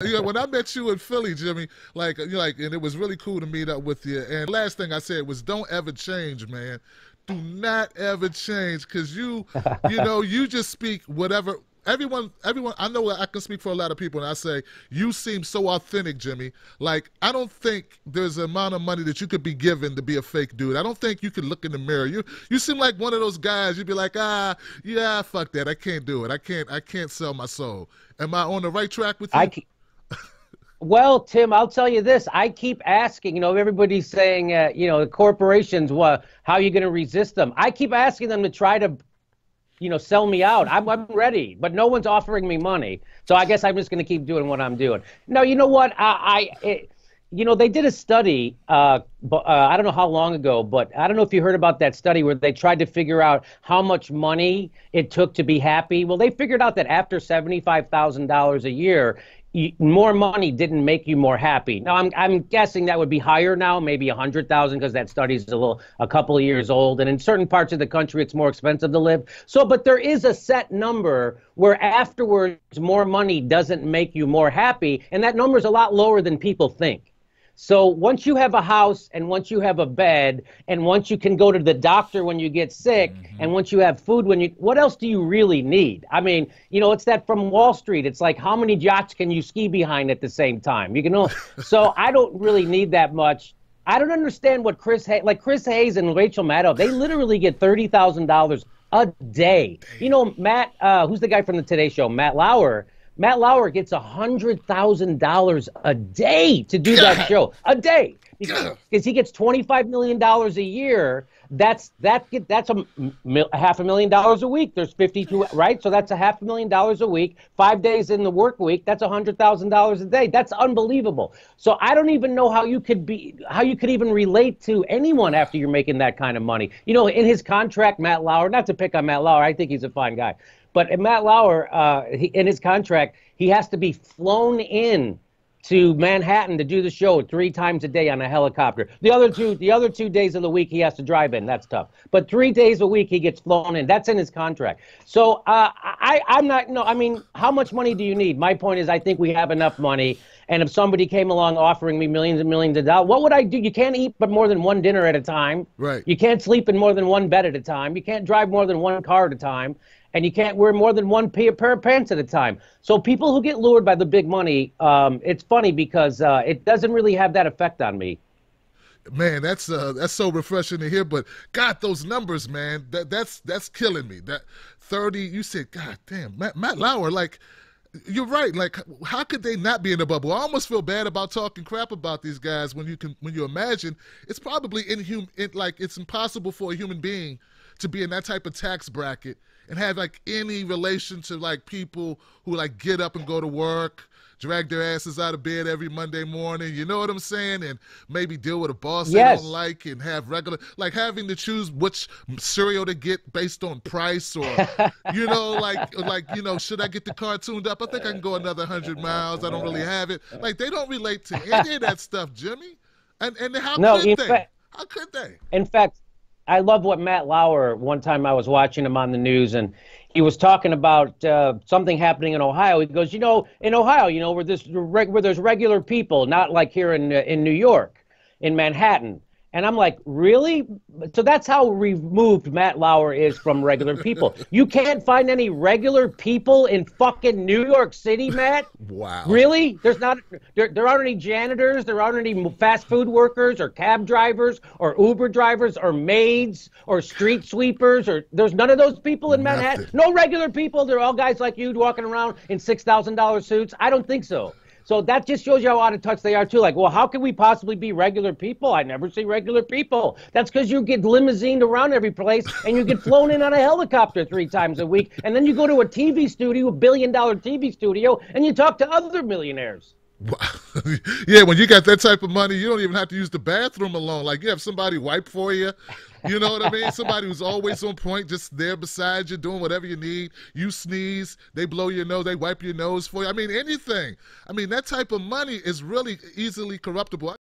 Yeah, when I met you in Philly, Jimmy, and it was really cool to meet up with you. And last thing I said was, don't ever change, man. Do not ever change, because you just speak whatever. Everyone. I know I can speak for a lot of people, and I say you seem so authentic, Jimmy. Like, I don't think there's an amount of money that you could be given to be a fake dude. I don't think you could look in the mirror. You seem like one of those guys. You'd be like, yeah, fuck that. I can't do it. I can't sell my soul. Am I on the right track with you? Well, Tim, I'll tell you this. I keep asking, everybody's saying, the corporations, how are you going to resist them? I keep asking them to try to, sell me out. I'm ready, but no one's offering me money. So I guess I'm just going to keep doing what I'm doing. No, you know what? They did a study, but I don't know how long ago, but I don't know if you heard about that study where they tried to figure out how much money it took to be happy. Well, they figured out that after $75,000 a year, more money didn't make you more happy. Now, I'm guessing that would be higher now, maybe 100,000, because that study is a couple of years old, and in certain parts of the country, it's more expensive to live. So, but there is a set number where afterwards, more money doesn't make you more happy, and that number is a lot lower than people think. So once you have a house, and once you have a bed, and once you can go to the doctor when you get sick, and once you have food what else do you really need? I mean, it's that from Wall Street. It's like, how many yachts can you ski behind at the same time? So I don't really need that much. I don't understand what Chris Hayes and Rachel Maddow, they literally get $30,000 a day. Matt, who's the guy from the Today Show, Matt Lauer. Matt Lauer gets $100,000 a day to do that show. A day. Because he gets $25 million a year. That's $500,000 a week. There's 52, right? So that's $500,000 a week. 5 days in the work week. That's $100,000 a day. That's unbelievable. So I don't even know how you could even relate to anyone after you're making that kind of money. In his contract, Matt Lauer, not to pick on Matt Lauer, I think he's a fine guy. But Matt Lauer, in his contract, he has to be flown in to Manhattan to do the show 3 times a day on a helicopter. The other two days of the week he has to drive in. That's tough. But 3 days a week he gets flown in. That's in his contract. So I'm not. No, I mean, how much money do you need? My point is, I think we have enough money. And if somebody came along offering me millions and millions of dollars, what would I do? You can't eat but more than one dinner at a time. Right. You can't sleep in more than one bed at a time. You can't drive more than one car at a time. And you can't wear more than one pair of pants at a time. So people who get lured by the big money, it's funny because it doesn't really have that effect on me. Man, that's so refreshing to hear. But God, those numbers, man, that's killing me. That 30, you said, God damn, Matt Lauer, like, you're right. Like, how could they not be in the bubble? I almost feel bad about talking crap about these guys when you imagine it's probably inhuman. It's impossible for a human being to be in that type of tax bracket and have like any relation to like people who like get up and go to work, drag their asses out of bed every Monday morning, you know what I'm saying? And maybe deal with a boss they don't like and have regular, like having to choose which cereal to get based on price or, should I get the car tuned up? I think I can go another 100 miles. I don't really have it. Like, they don't relate to any of that stuff, Jimmy. And how could they? How could they? In fact, I love what Matt Lauer, one time I was watching him on the news, and he was talking about something happening in Ohio. He goes, in Ohio, where there's regular people, not like here in New York, in Manhattan. And I'm like, really? So that's how removed Matt Lauer is from regular people. You can't find any regular people in fucking New York City, Matt? Wow. Really? There aren't any janitors, there aren't any fast food workers or cab drivers or Uber drivers or maids or street sweepers, or there's none of those people in Manhattan? No regular people? They're all guys like you walking around in $6,000 suits? I don't think so. So that just shows you how out of touch they are, too. Like, well, how can we possibly be regular people? I never see regular people. That's because you get limousined around every place, and you get flown in on a helicopter 3 times a week, and then you go to a TV studio, $1 billion TV studio, and you talk to other millionaires. Yeah, when you got that type of money, you don't even have to use the bathroom alone. Like, you have somebody wipe for you. You know what I mean? Somebody who's always on point, just there beside you, doing whatever you need. You sneeze, they blow your nose, they wipe your nose for you. I mean, anything. I mean, that type of money is really easily corruptible.